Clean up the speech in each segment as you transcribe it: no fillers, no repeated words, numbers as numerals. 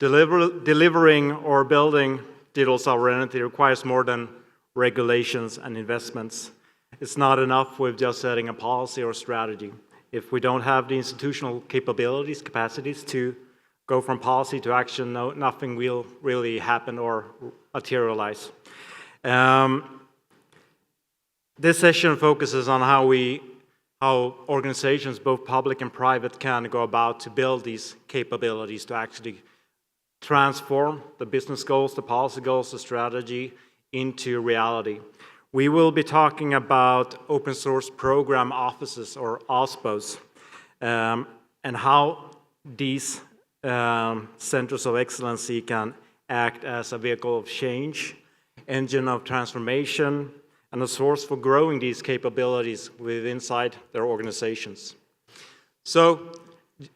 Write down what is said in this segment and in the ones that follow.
Delivering or building digital sovereignty requires more than regulations and investments. It's not enough with just setting a policy or strategy. If we don't have the institutional capabilities, capacities to go from policy to action, nothing will really happen or materialize. This session focuses on how organizations, both public and private, can go about to build these capabilities to actually transform the business goals, the policy goals, the strategy into reality. We will be talking about open source program offices, or OSPOs, and how these centers of excellency can act as a vehicle of change, engine of transformation, and a source for growing these capabilities inside their organizations. So,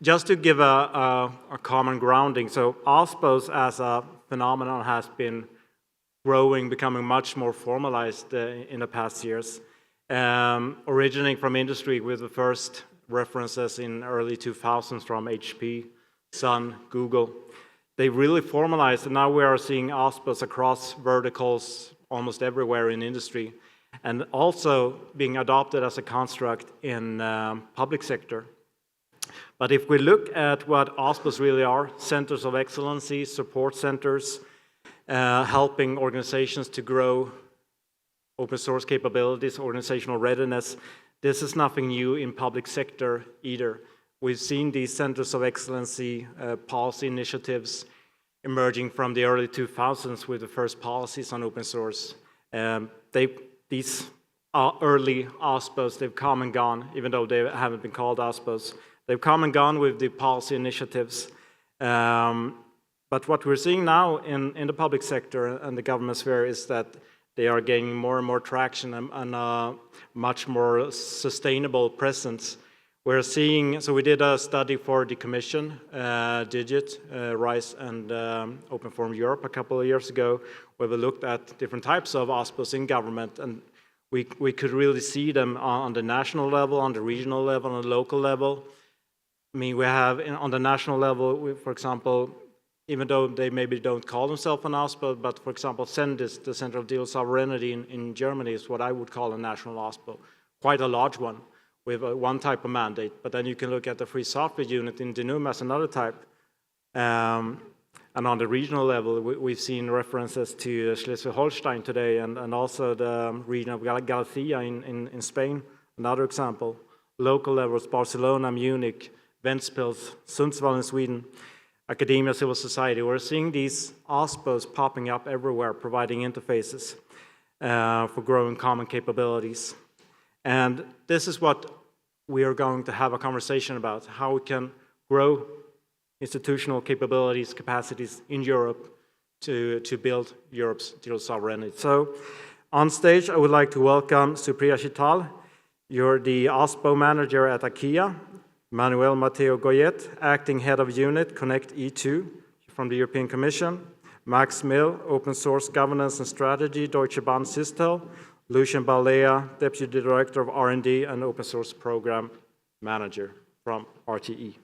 just to give a common grounding, so OSPOs as a phenomenon has been growing, becoming much more formalized in the past years, originating from industry with the first references in early 2000s from HP, Sun, Google. They really formalized, and now we are seeing OSPOs across verticals almost everywhere in industry, and also being adopted as a construct in public sector. But if we look at what OSPOs really are, centers of excellency, support centers, helping organizations to grow open source capabilities, organizational readiness, this is nothing new in public sector either. We've seen these centers of excellency policy initiatives emerging from the early 2000s with the first policies on open source. These early OSPOs, they've come and gone, even though they haven't been called OSPOs. They've come and gone with the policy initiatives. But what we're seeing now in the public sector and the government sphere is that they are gaining more and more traction and a much more sustainable presence. We're seeing, so we did a study for the Commission, Digit, RISE, and Open Forum Europe a couple of years ago, where we looked at different types of OSPOs in government, and we could really see them on the national level, on the regional level, on the local level. I mean, we have on the national level, for example, even though they maybe don't call themselves an OSPO, but for example, CENDIS, the Center of Digital Sovereignty in Germany, is what I would call a national OSPO, quite a large one, with one type of mandate. But then you can look at the Free Software Unit in Denum as another type. And on the regional level, we've seen references to Schleswig-Holstein today, and also the region of Galicia in Spain, another example. Local levels, Barcelona, Munich, Ventspils, Sundsvall in Sweden, academia, civil society. We're seeing these OSPOs popping up everywhere, providing interfaces for growing common capabilities. And this is what we are going to have a conversation about, how we can grow institutional capabilities, capacities in Europe to build Europe's digital sovereignty. So on stage, I would like to welcome Supriya Chitale. You're the OSPO manager at IKEA. Manuel Mateo Goyet, acting head of unit Connect E2 from the European Commission. Max Mill, open source governance and strategy, Deutsche Bahn Systel. Lucian Balea, deputy director of R&D and open source program manager from RTE.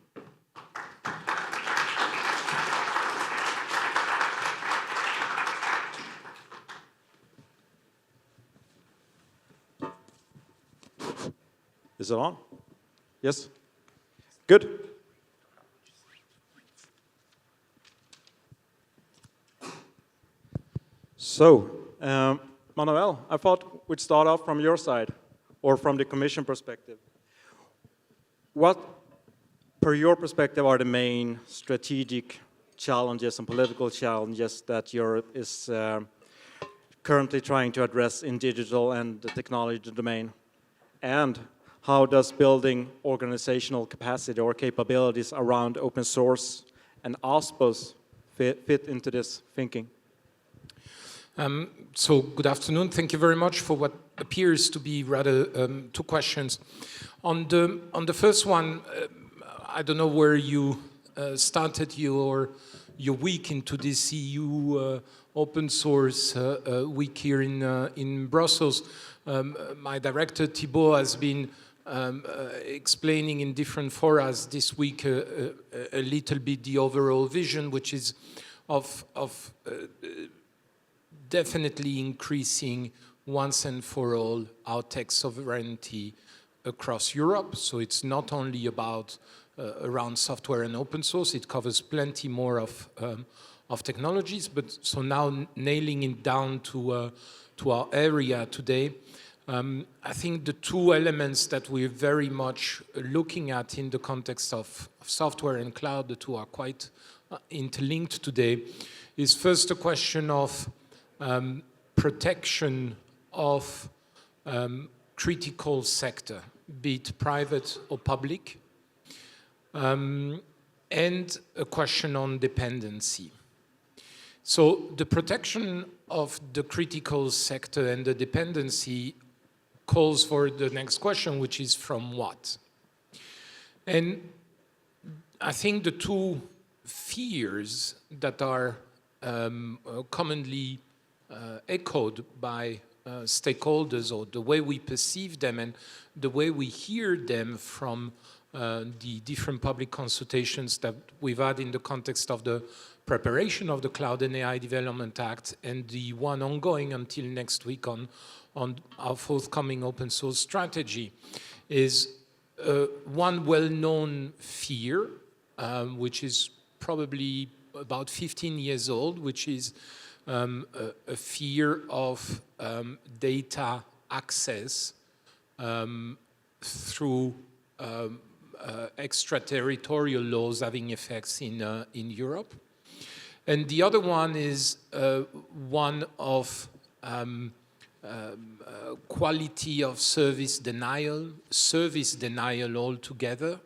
Is it on? Yes? Good. So, Manuel, I thought we'd start off from your side, or from the Commission perspective. What, per your perspective, are the main strategic challenges and political challenges that Europe is currently trying to address in digital and the technology domain? And how does building organizational capacity or capabilities around open source and OSPOs fit into this thinking? So good afternoon. Thank you very much for what appears to be rather two questions. On the first one, I don't know where you started your week into this EU open source week here in Brussels. My director Thibault has been explaining in different forums this week a little bit the overall vision, which is of definitely increasing once and for all our tech sovereignty across Europe. So it's not only about around software and open source, it covers plenty more of technologies, but so now nailing it down to our area today. I think the two elements that we're very much looking at in the context of software and cloud, the two are quite interlinked today, is first a question of protection of critical sector, be it private or public, and a question on dependency. So the protection of the critical sector and the dependency calls for the next question, which is from what? And I think the two fears that are commonly echoed by stakeholders, or the way we perceive them and the way we hear them from the different public consultations that we've had in the context of the preparation of the Cloud and AI Development Act and the one ongoing until next week on our forthcoming open source strategy, is one well-known fear, which is probably about 15 years old, which is a fear of data access through extraterritorial laws having effects in Europe. And the other one is one of quality of service denial altogether.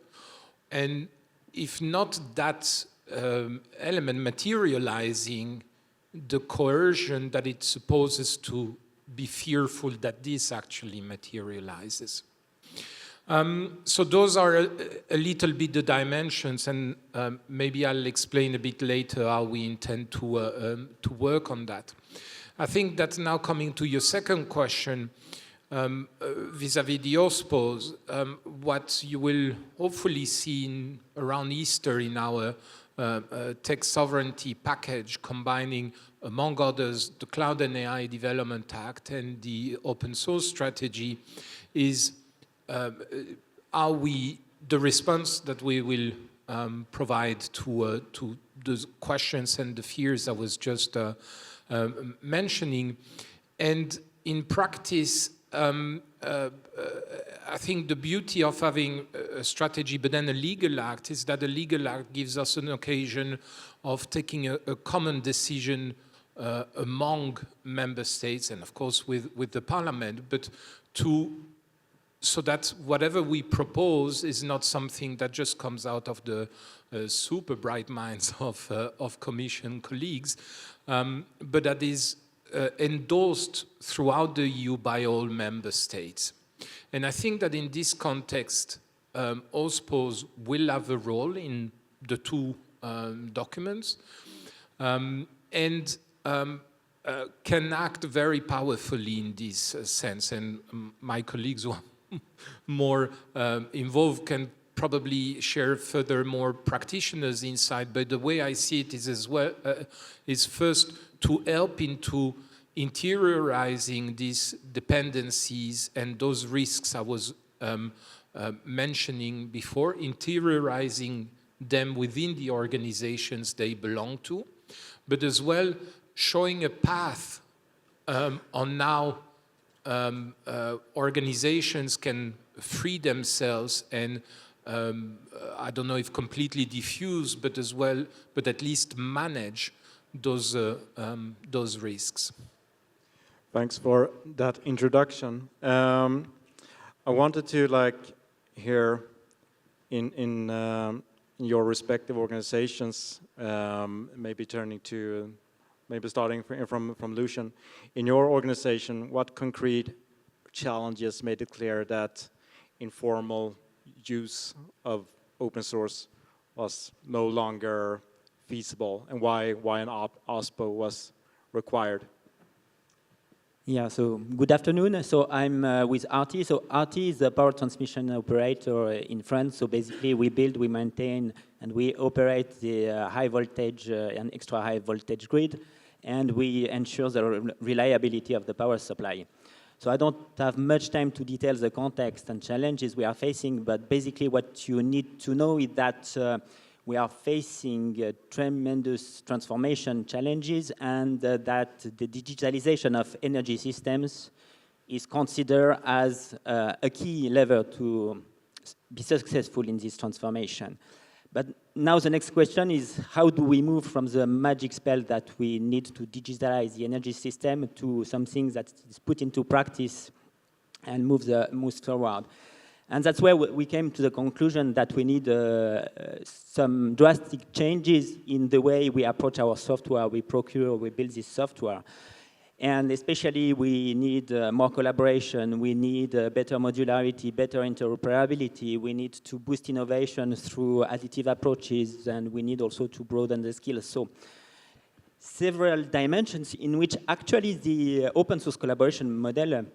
And if not that element materializing, the coercion that it supposes to be fearful that this actually materializes. So those are a little bit the dimensions, and maybe I'll explain a bit later how we intend to work on that. I think that now coming to your second question, vis-à-vis the OSPOs, what you will hopefully see around Easter in our tech sovereignty package, combining, among others, the Cloud and AI Development Act and the open source strategy, is the response that we will provide to the questions and the fears I was just mentioning. And in practice, I think the beauty of having a strategy but then a legal act is that a legal act gives us an occasion of taking a common decision among member states and of course with the parliament, but so that whatever we propose is not something that just comes out of the super bright minds of Commission colleagues, but that is endorsed throughout the EU by all member states. And I think that in this context, OSPOs will have a role in the two documents and can act very powerfully in this sense. And my colleagues who are more involved can probably share further more practitioners' insight. But the way I see it is as well is first to help into interiorizing these dependencies and those risks I was mentioning before, interiorizing them within the organizations they belong to, but as well showing a path on how organizations can free themselves and I don't know if completely diffuse, but as well, but at least manage those risks. Thanks for that introduction. I wanted to hear in your respective organizations, maybe starting from Lucian, in your organization, what concrete challenges made it clear that informal use of open source was no longer feasible, and why an OSPO was required? Yeah, so good afternoon. So I'm with RT. So RT is the power transmission operator in France. So basically we build, we maintain, and we operate the high voltage and extra high voltage grid, and we ensure the reliability of the power supply. So I don't have much time to detail the context and challenges we are facing, but basically what you need to know is that we are facing tremendous transformation challenges, and that the digitalization of energy systems is considered as a key lever to be successful in this transformation. But now the next question is, how do we move from the magic spell that we need to digitalize the energy system to something that is put into practice and moves forward? And that's where we came to the conclusion that we need some drastic changes in the way we approach our software, we procure, we build this software. And especially we need more collaboration, we need better modularity, better interoperability, we need to boost innovation through additive approaches, and we need also to broaden the skills. So several dimensions in which actually the open source collaboration model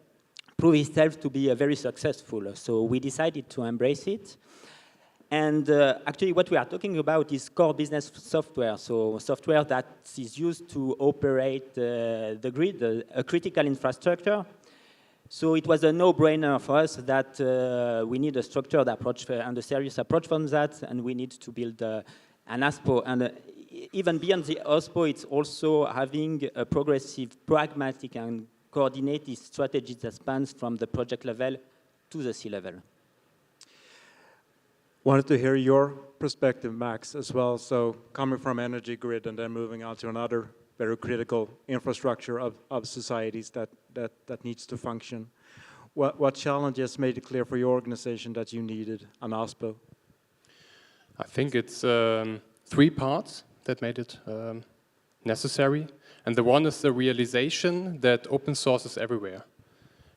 proved itself to be very successful. So we decided to embrace it. And actually what we are talking about is core business software. So software that is used to operate the grid, a critical infrastructure. So it was a no-brainer for us that we need a structured approach and a serious approach from that, and we need to build an OSPO. And even beyond the OSPO, it's also having a progressive, pragmatic, and coordinated strategy that spans from the project level to the C-level. Wanted to hear your perspective, Max, as well. So coming from energy grid and then moving on to another very critical infrastructure of societies that needs to function. What challenges made it clear for your organization that you needed an OSPO? I think it's three parts that made it necessary. And the one is the realization that open source is everywhere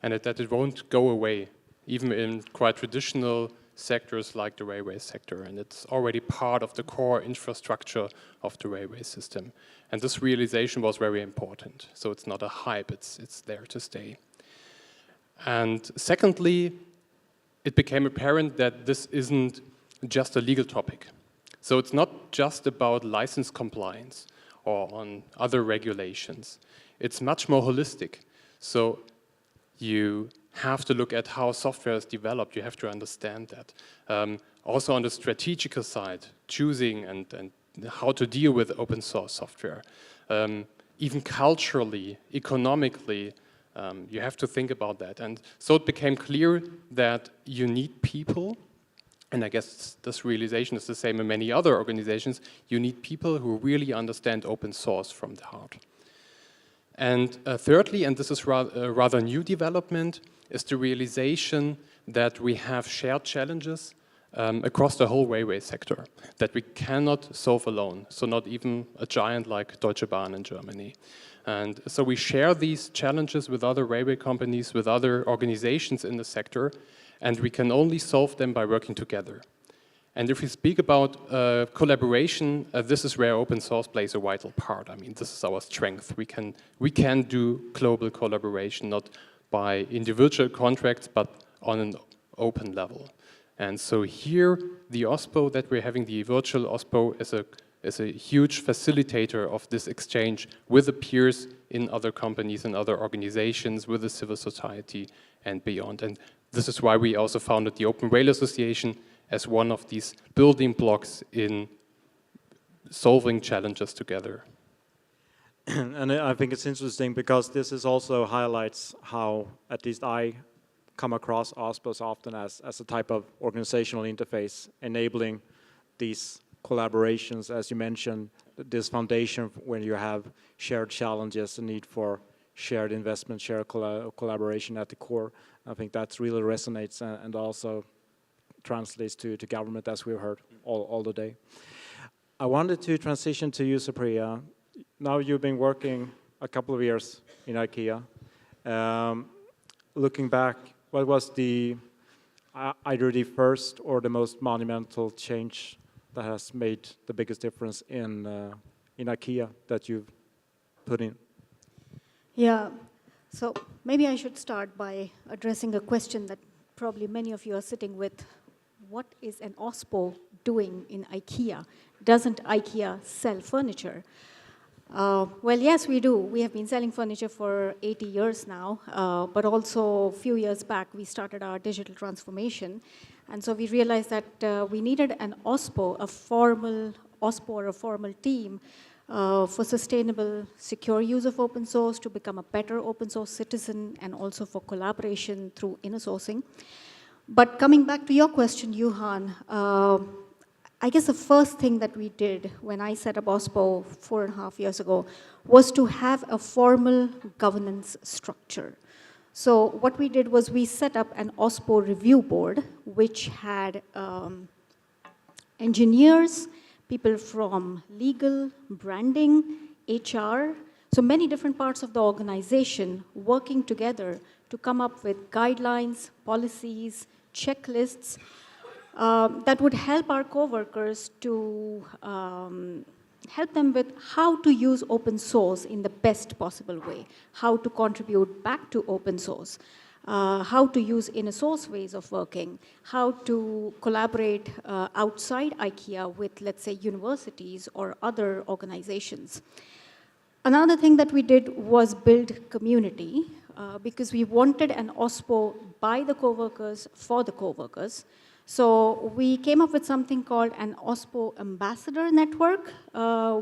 and that it won't go away, even in quite traditional sectors like the railway sector. And it's already part of the core infrastructure of the railway system. And this realization was very important. So it's not a hype, it's there to stay. And secondly, it became apparent that this isn't just a legal topic. So it's not just about license compliance or on other regulations. It's much more holistic. So you have to look at how software is developed. You have to understand that. Also on the strategical side, choosing and how to deal with open source software. Even culturally, economically, you have to think about that. And so it became clear that you need people. And I guess this realization is the same in many other organizations. You need people who really understand open source from the heart. And thirdly, and this is a rather new development, is the realization that we have shared challenges across the whole railway sector that we cannot solve alone. So not even a giant like Deutsche Bahn in Germany. And so we share these challenges with other railway companies, with other organizations in the sector, and we can only solve them by working together. And if we speak about collaboration, this is where open source plays a vital part. I mean, this is our strength. We can do global collaboration, not by individual contracts, but on an open level. And so here, the OSPO that we're having, the virtual OSPO, is a huge facilitator of this exchange with the peers in other companies and other organizations, with the civil society and beyond. And this is why we also founded the Open Rail Association as one of these building blocks in solving challenges together. And I think it's interesting because this is also highlights how, at least I come across OSPOs often as a type of organizational interface, enabling these collaborations, as you mentioned, this foundation when you have shared challenges, the need for shared investment, shared collaboration at the core. I think that really resonates and also translates to government, as we've heard all the day. I wanted to transition to you, Supriya. Now you've been working a couple of years in IKEA. Looking back, what was either the first or the most monumental change that has made the biggest difference in IKEA that you've put in? Yeah, So maybe I should start by addressing a question that probably many of you are sitting with. What is an OSPO doing in IKEA? Doesn't IKEA sell furniture? Well, yes, we do. We have been selling furniture for 80 years now, but also a few years back, we started our digital transformation. And so we realized that we needed an OSPO, a formal OSPO or a formal team for sustainable, secure use of open source, to become a better open source citizen, and also for collaboration through inner sourcing. But coming back to your question, Johan, I guess the first thing that we did when I set up OSPO 4.5 years ago was to have a formal governance structure. So what we did was we set up an OSPO review board, which had engineers, people from legal, branding, HR, so many different parts of the organization working together to come up with guidelines, policies, checklists that would help our coworkers to help them with how to use open source in the best possible way, how to contribute back to open source, how to use inner source ways of working, how to collaborate outside IKEA with, let's say, universities or other organizations. Another thing that we did was build community, because we wanted an OSPO by the coworkers for the coworkers. So we came up with something called an OSPO ambassador network,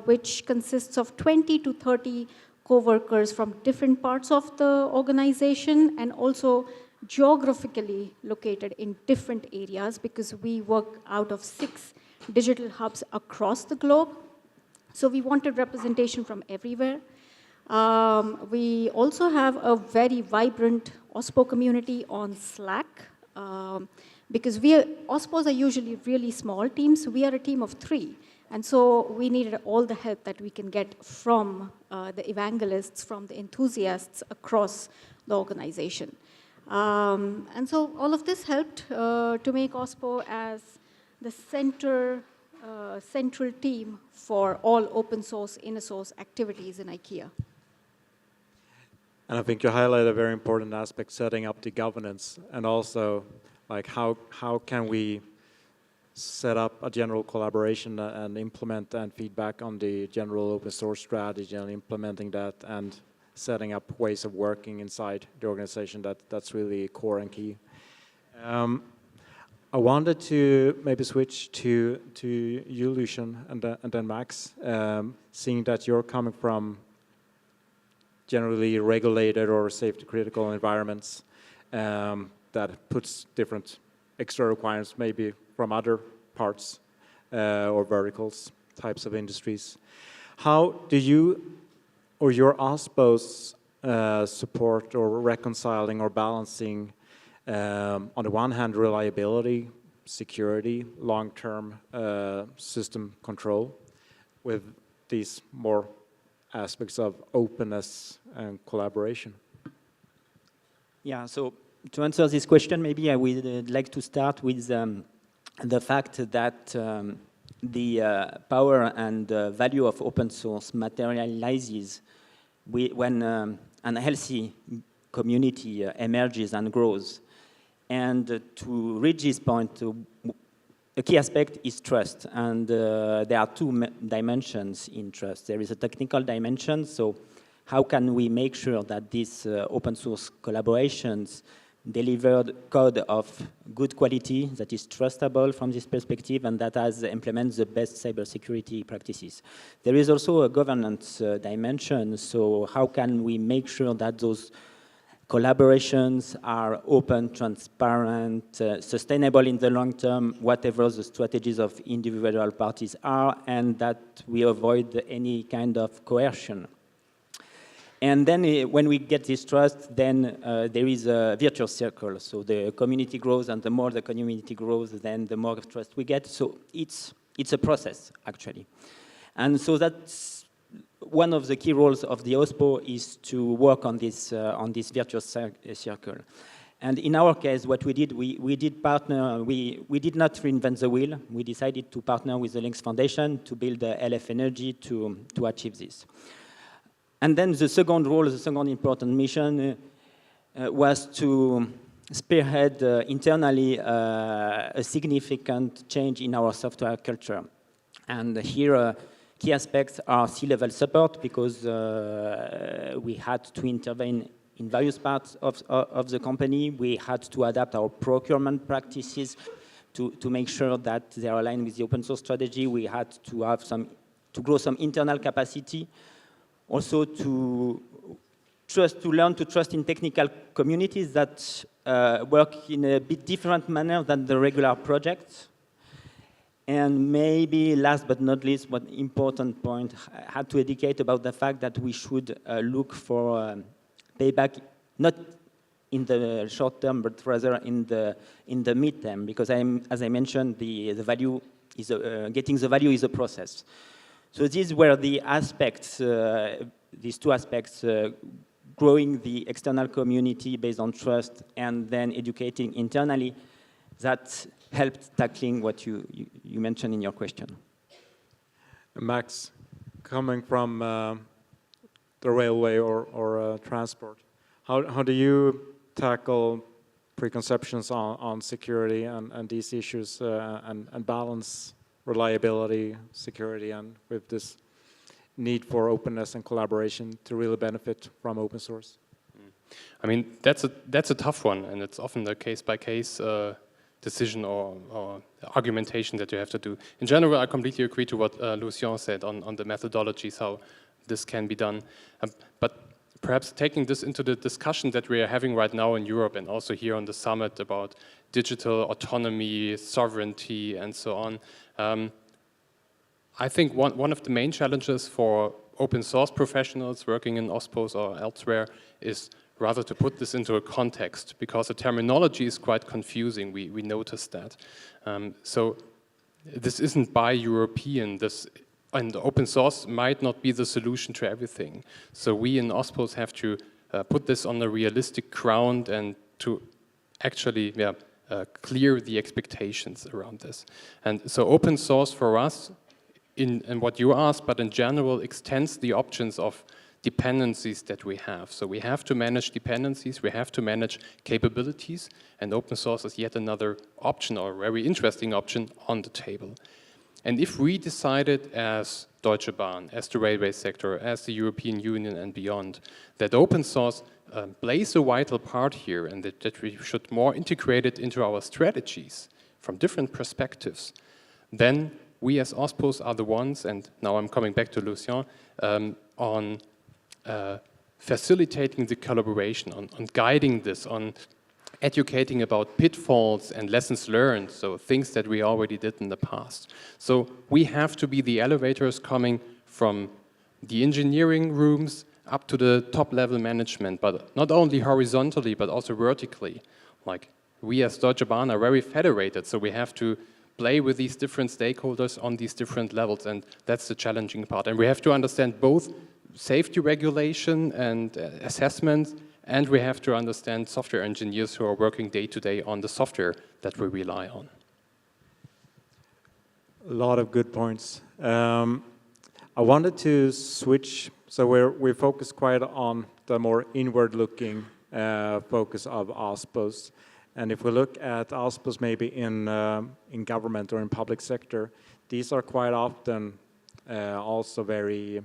which consists of 20 to 30 co-workers from different parts of the organization, and also geographically located in different areas, because we work out of 6 digital hubs across the globe. So we wanted representation from everywhere. We also have a very vibrant OSPO community on Slack, because OSPOs are usually really small teams. We are a team of 3. And so we needed all the help that we can get from the evangelists, from the enthusiasts across the organization. And so all of this helped to make OSPO as the central team for all open source, inner source activities in IKEA. And I think you highlight a very important aspect, setting up the governance, and also like how can we set up a general collaboration and implement and feedback on the general open source strategy, and implementing that and setting up ways of working inside the organization. That's really core and key. I wanted to maybe switch to you, Lucian, and then Max, seeing that you're coming from generally regulated or safety critical environments that puts different extra requirements maybe from other parts or verticals, types of industries. How do you or your OSPOs support or reconciling or balancing, on the one hand, reliability, security, long-term system control, with these more aspects of openness and collaboration? Yeah, so to answer this question, maybe I would like to start with the fact that the power and value of open source materializes when an healthy community emerges and grows. And to reach this point, a key aspect is trust, and there are 2 dimensions in trust. There is a technical dimension, so how can we make sure that these open source collaborations deliver code of good quality that is trustable from this perspective, and that has implemented the best cybersecurity practices. There is also a governance dimension, so how can we make sure that those collaborations are open, transparent, sustainable in the long term, whatever the strategies of individual parties are, and that we avoid any kind of coercion. And then when we get this trust, then there is a virtuous circle. So the community grows, and the more the community grows, then the more trust we get. So it's a process, actually. And so that's one of the key roles of the OSPO, is to work on this virtuous circle. And in our case, what we did, we did partner, we did not reinvent the wheel. We decided to partner with the Linux Foundation to build LF Energy to achieve this. And then the second role, the second important mission was to spearhead internally a significant change in our software culture. And here, key aspects are C-level support, because we had to intervene in various parts of the company. We had to adapt our procurement practices to make sure that they are aligned with the open source strategy. We had to have to grow some internal capacity, also to learn to trust in technical communities that work in a bit different manner than the regular projects. And maybe last but not least, one important point, I had to educate about the fact that we should look for payback, not in the short term, but rather in the mid-term, because as I mentioned, the value is getting the value is a process. So these were the aspects, these two aspects, growing the external community based on trust and then educating internally, that helped tackling what you mentioned in your question. Max, coming from the railway or transport, how do you tackle preconceptions on security and these issues and balance reliability, security, and with this need for openness and collaboration to really benefit from open source? I mean, that's a tough one, and it's often a case-by-case decision or argumentation that you have to do. In general, I completely agree to what Lucian said on the methodologies, how this can be done. But perhaps taking this into the discussion that we are having right now in Europe and also here on the summit about digital autonomy, sovereignty, and so on, I think one of the main challenges for open source professionals working in OSPOs or elsewhere is rather to put this into a context, because the terminology is quite confusing. We noticed that. So this isn't bi-European. And open source might not be the solution to everything. So we in OSPOs have to put this on a realistic ground and to actually clear the expectations around this. And so open source for us, in what you asked, but in general, extends the options of dependencies that we have. So we have to manage dependencies, we have to manage capabilities, and open source is yet another option, or a very interesting option, on the table. And if we decided as Deutsche Bahn, as the railway sector, as the European Union and beyond, that open source plays a vital part here and that we should more integrate it into our strategies from different perspectives, then we as OSPOs are the ones, and now I'm coming back to Lucian, on facilitating the collaboration, on guiding this, on educating about pitfalls and lessons learned, so things that we already did in the past. So we have to be the elevators coming from the engineering rooms up to the top-level management, but not only horizontally, but also vertically. Like, we as Deutsche Bahn are very federated, so we have to play with these different stakeholders on these different levels, and that's the challenging part. And we have to understand both safety regulation and assessment, and we have to understand software engineers who are working day-to-day on the software that we rely on. A lot of good points. I wanted to switch, so we focus quite on the more inward-looking focus of OSPOs. And if we look at OSPOs maybe in government or in public sector, these are quite often also very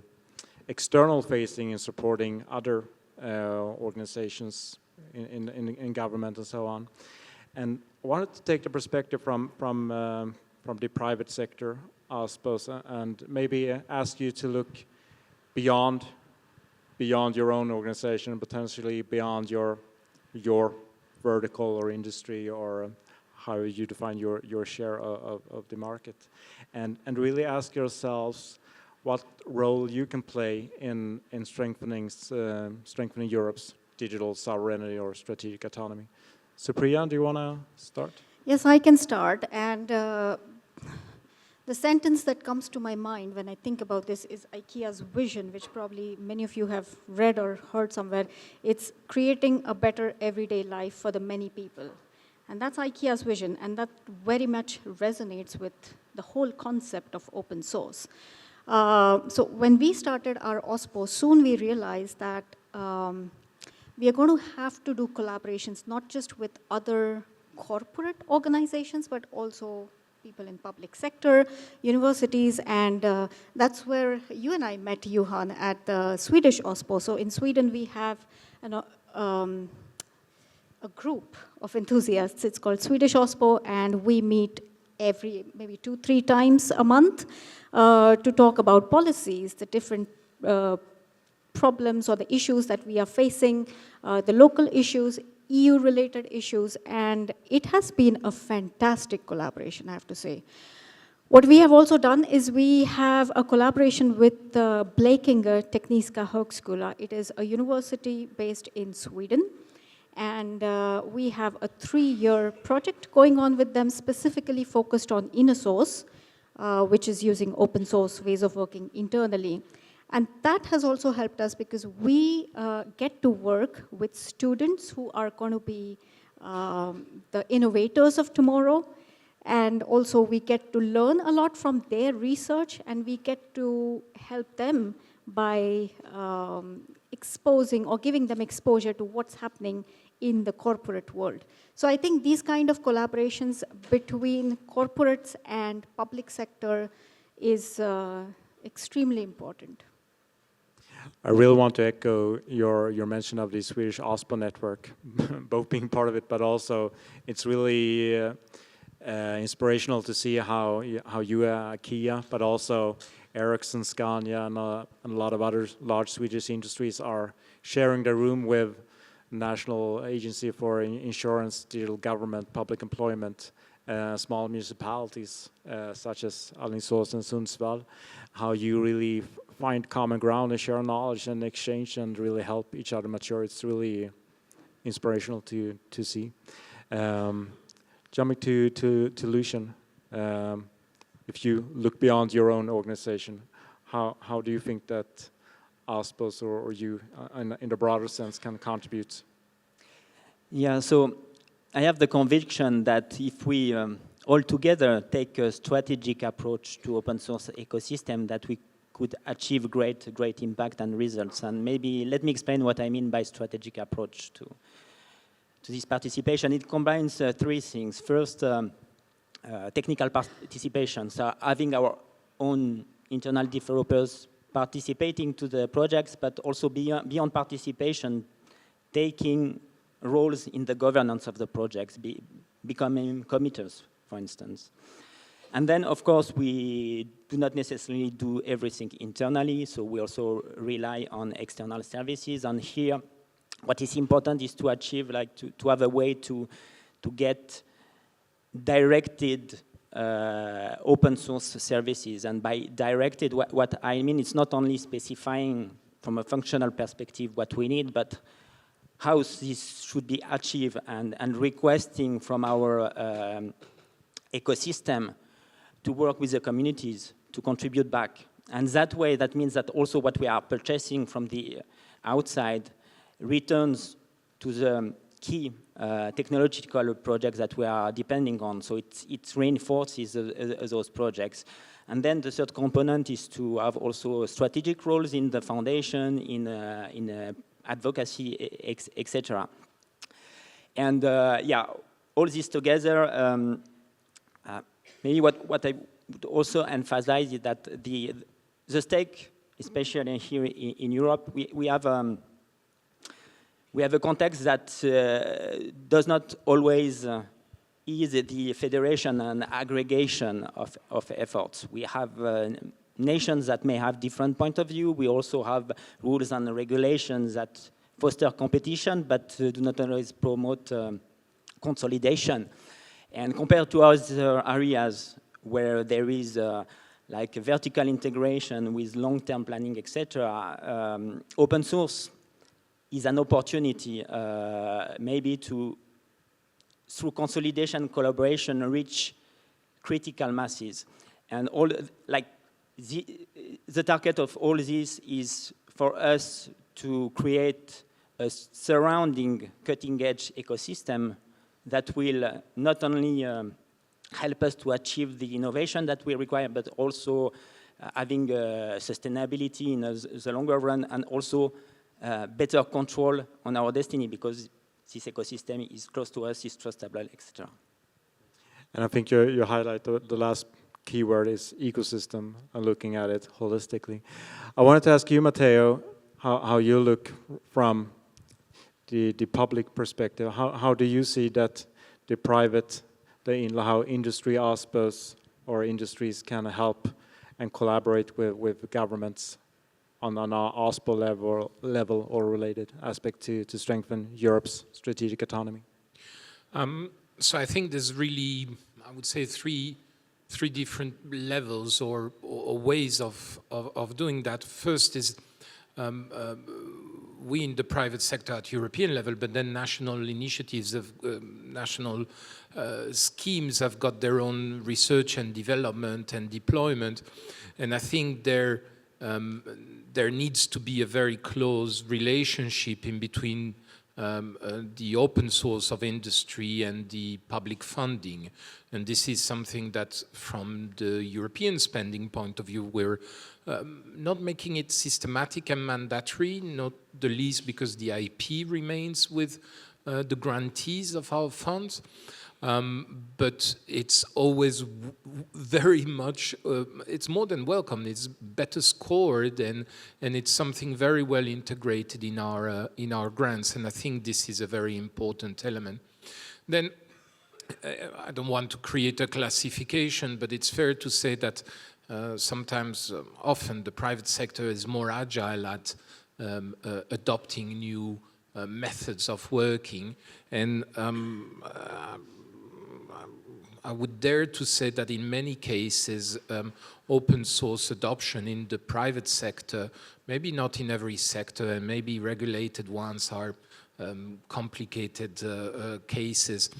external-facing in supporting other organizations in government and so on. And I wanted to take the perspective from the private sector, I suppose, and maybe ask you to look beyond your own organization and potentially beyond your vertical or industry, or how you define your share of the market, and really ask yourselves what role you can play in strengthening Europe's digital sovereignty or strategic autonomy. Supriya, do you want to start? Yes, I can start. And the sentence that comes to my mind when I think about this is IKEA's vision, which probably many of you have read or heard somewhere. It's creating a better everyday life for the many people. And that's IKEA's vision, and that very much resonates with the whole concept of open source. So when we started our OSPO, soon we realized that we are going to have to do collaborations, not just with other corporate organizations, but also people in public sector, universities, and that's where you and I met, Johan, at the Swedish OSPO. So in Sweden, we have a group of enthusiasts. It's called Swedish OSPO, and we meet every maybe 2-3 times a month to talk about policies, the different problems or the issues that we are facing, the local issues, EU-related issues, and it has been a fantastic collaboration, I have to say. What we have also done is we have a collaboration with the Blekinge Tekniska Högskola. It is a university based in Sweden, and we have a 3-year project going on with them, specifically focused on inner source, which is using open source ways of working internally. And that has also helped us because we get to work with students who are going to be the innovators of tomorrow. And also we get to learn a lot from their research, and we get to help them by exposing or giving them exposure to what's happening in the corporate world. So I think these kind of collaborations between corporates and public sector is extremely important. I really want to echo your mention of the Swedish OSPO network, both being part of it, but also it's really inspirational to see how you, Kia, but also Ericsson, Scania, and a lot of other large Swedish industries are sharing their room with National Agency for Insurance, Digital Government, Public Employment, small municipalities such as Alingsås and Sundsvall, how you really find common ground and share knowledge and exchange and really help each other mature. It's really inspirational to see. Jumping to Lucian, if you look beyond your own organization, how do you think that OSPOs or you, in the broader sense, can contribute? Yeah, so I have the conviction that if we all together take a strategic approach to open source ecosystem, that we could achieve great impact and results. And maybe let me explain what I mean by strategic approach to this participation. It combines 3 things. First, technical participation, so having our own internal developers participating to the projects, but also beyond participation, taking roles in the governance of the projects, becoming committers, for instance. And then, of course, we do not necessarily do everything internally, so we also rely on external services. And here, what is important is to achieve, to have a way to get directed open source services. And by directed, what I mean, it's not only specifying from a functional perspective what we need, but how this should be achieved, and requesting from our ecosystem to work with the communities to contribute back. And that way, that means that also what we are purchasing from the outside returns to the key technological projects that we are depending on. So it reinforces those projects. And then the third component is to have also strategic roles in the foundation, in advocacy, etc. And yeah, all this together, maybe what I would also emphasize is that the stake, especially here in Europe, we have a context that does not always ease the federation and aggregation of efforts. We have nations that may have different point of view. We also have rules and regulations that foster competition, but do not always promote consolidation. And compared to other areas where there is like vertical integration with long-term planning, etc., open source is an opportunity maybe to, through consolidation, collaboration, reach critical masses. And all, like the target of all this is for us to create a surrounding cutting-edge ecosystem that will not only help us to achieve the innovation that we require, but also having sustainability in the longer run, and also better control on our destiny, because this ecosystem is close to us, is trustable, etc. And I think you highlight the last keyword is ecosystem and looking at it holistically. I wanted to ask you, Mateo, how you look from the public perspective. How do you see that the private, how industry OSPOs or industries can help and collaborate with governments on an OSPO level or related aspect to strengthen Europe's strategic autonomy? So I think there's really, I would say, three different levels or ways of doing that. First is we in the private sector at European level, but then national initiatives of national schemes have got their own research and development and deployment, and I think there needs to be a very close relationship in between the open source of industry and the public funding. And this is something that from the European spending point of view, we're not making it systematic and mandatory, not the least because the IP remains with the grantees of our funds. But it's always very much, it's more than welcome, it's better scored, and it's something very well integrated in our grants, and I think this is a very important element. Then, I don't want to create a classification, but it's fair to say that sometimes, often, the private sector is more agile at adopting new methods of working, and I would dare to say that in many cases, open source adoption in the private sector, maybe not in every sector, and maybe regulated ones are complicated cases.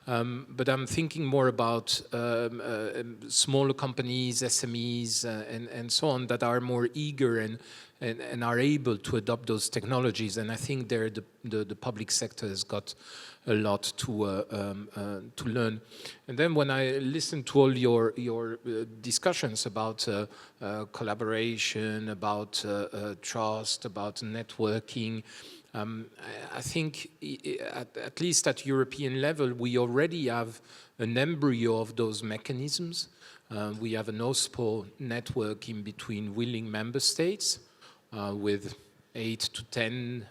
But I'm thinking more about smaller companies, SMEs, and so on, that are more eager and are able to adopt those technologies. And I think there the public sector has got a lot to learn. And then when I listen to all your discussions about collaboration, about trust, about networking, I think at least at European level, we already have an embryo of those mechanisms. We have an OSPO network in between willing member states with 8 to 10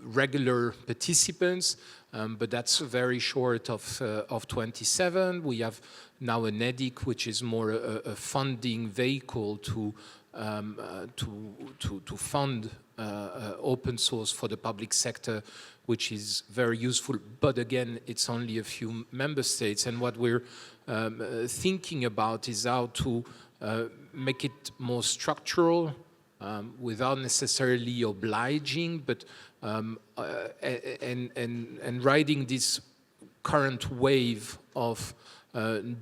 regular participants, but that's very short of 27. We have now an EDIC, which is more a funding vehicle to fund open source for the public sector, which is very useful. But again, it's only a few member states, and what we're thinking about is how to make it more structural, without necessarily obliging, but and riding this current wave of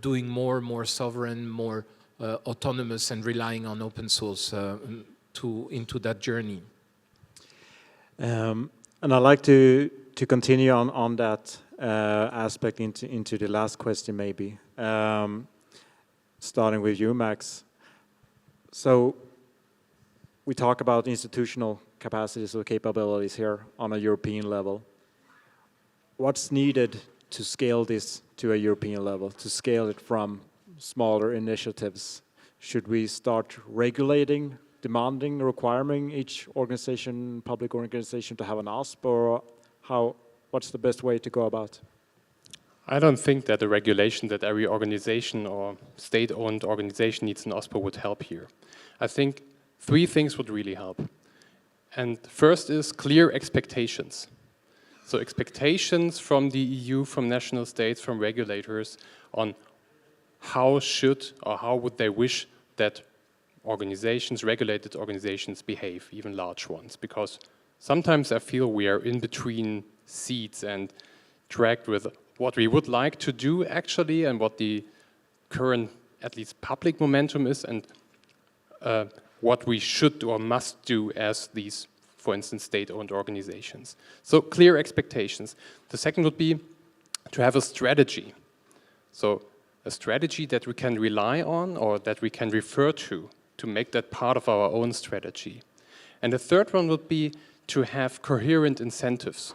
doing more and more sovereign, more autonomous, and relying on open source into that journey. And I'd like to continue on that aspect into the last question, maybe. Starting with you, Max. So we talk about institutional capacities or capabilities here on a European level. What's needed to scale this to a European level, to scale it from smaller initiatives? Should we start regulating, demanding, requiring each organization, public organization, to have an OSP, or what's the best way to go about? I don't think that a regulation that every organization or state-owned organization needs an OSPO would help here. I think 3 things would really help. And first is clear expectations. So expectations from the EU, from national states, from regulators on how should or how would they wish that organizations, regulated organizations behave, even large ones. Because sometimes I feel we are in between seats and dragged with what we would like to do actually and what the current, at least public momentum is, and what we should or must do as these, for instance, state-owned organizations. So clear expectations. The second would be to have a strategy. So a strategy that we can rely on or that we can refer to make that part of our own strategy. And the third one would be to have coherent incentives.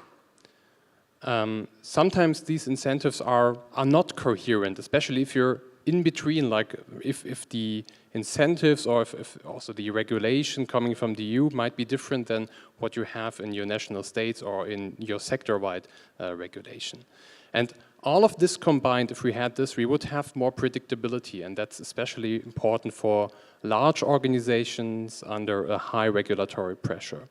Sometimes these incentives are not coherent, especially if you're in between, like if the incentives or if also the regulation coming from the EU might be different than what you have in your national states or in your sector-wide regulation. And all of this combined, if we had this, we would have more predictability, and that's especially important for large organizations under a high regulatory pressure.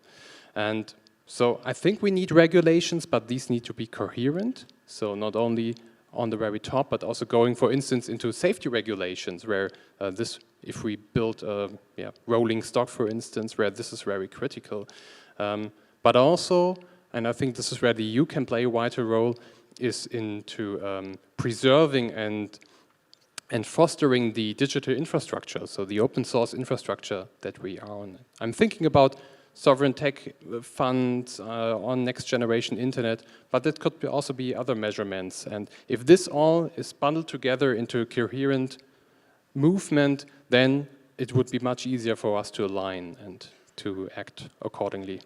And so I think we need regulations, but these need to be coherent, so not only on the very top, but also going, for instance, into safety regulations, where if we build a rolling stock, for instance, where this is very critical. But also, and I think this is where the EU can play a vital role, is into preserving and fostering the digital infrastructure, so the open source infrastructure that we are on. I'm thinking about sovereign tech funds on next generation internet, but it could also be other measurements. And if this all is bundled together into a coherent movement, then it would be much easier for us to align and to act accordingly.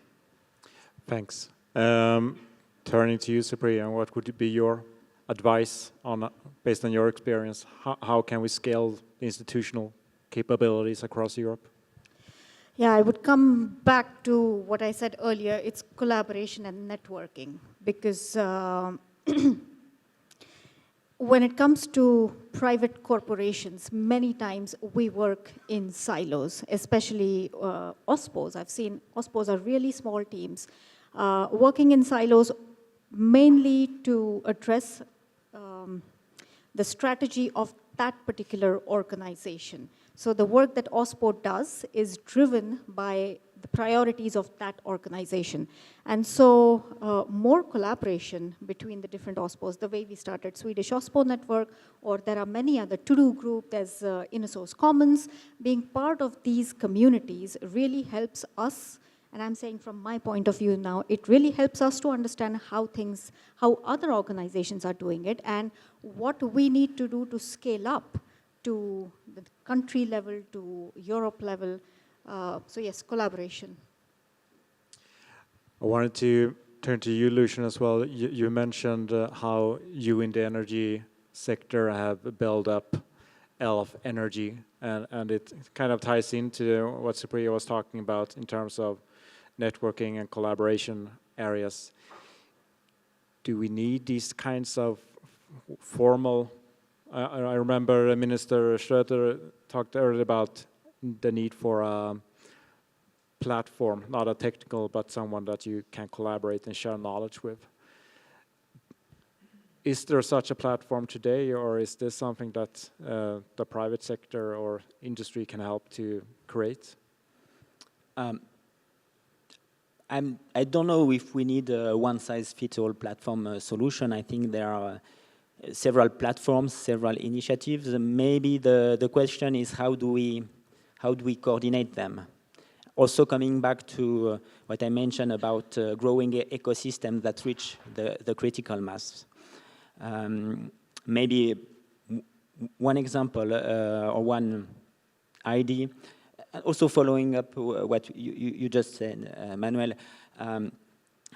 Thanks. Turning to you, Supriya, what would be your advice on, based on your experience? How can we scale institutional capabilities across Europe? Yeah, I would come back to what I said earlier. It's collaboration and networking, because when it comes to private corporations, many times we work in silos, especially OSPOs. I've seen OSPOs are really small teams working in silos, mainly to address the strategy of that particular organization. So the work that OSPO does is driven by the priorities of that organization. And so more collaboration between the different OSPOs, the way we started Swedish OSPO network, or there are many other to-do group, there's InnoSource Commons. Being part of these communities really helps us, and I'm saying from my point of view now, it really helps us to understand how other organizations are doing it and what we need to do to scale up to the country level, to Europe level. So yes, collaboration. I wanted to turn to you, Lucian, as well. You mentioned how you in the energy sector have built up Elf Energy, and it kind of ties into what Supriya was talking about in terms of networking and collaboration areas. Do we need these kinds of formal? I remember Minister Schröter talked earlier about the need for a platform, not a technical, but someone that you can collaborate and share knowledge with. Is there such a platform today, or is this something that the private sector or industry can help to create? I don't know if we need a one-size-fits-all platform solution. I think there are several platforms, several initiatives. Maybe the question is how do we coordinate them? Also coming back to what I mentioned about growing ecosystems that reach the critical mass. Maybe one example or one idea, also following up what you just said, Manuel.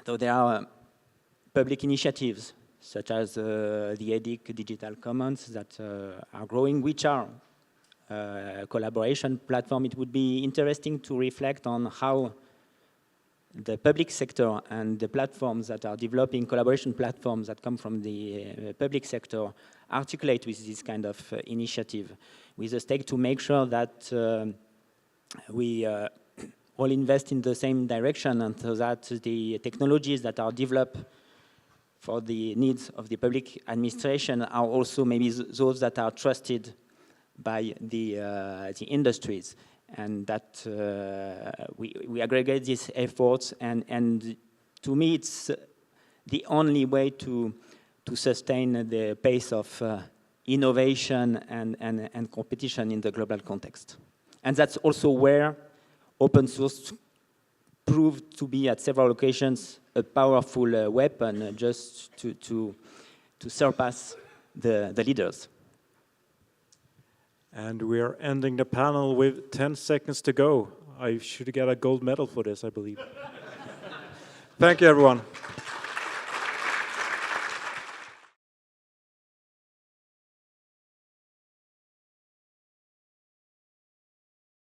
So there are public initiatives such as the EDIC Digital Commons that are growing, which are collaboration platform. It would be interesting to reflect on how the public sector and the platforms that are developing collaboration platforms that come from the public sector articulate with this kind of initiative, with a stake to make sure that we all invest in the same direction, and so that the technologies that are developed for the needs of the public administration are also maybe those that are trusted by the industries, and that we aggregate these efforts, and to me it's the only way to sustain the pace of innovation and competition in the global context. And that's also where open source proved to be at several occasions a powerful weapon just to surpass the leaders. And we are ending the panel with 10 seconds to go. I should get a gold medal for this, I believe. Thank you, everyone.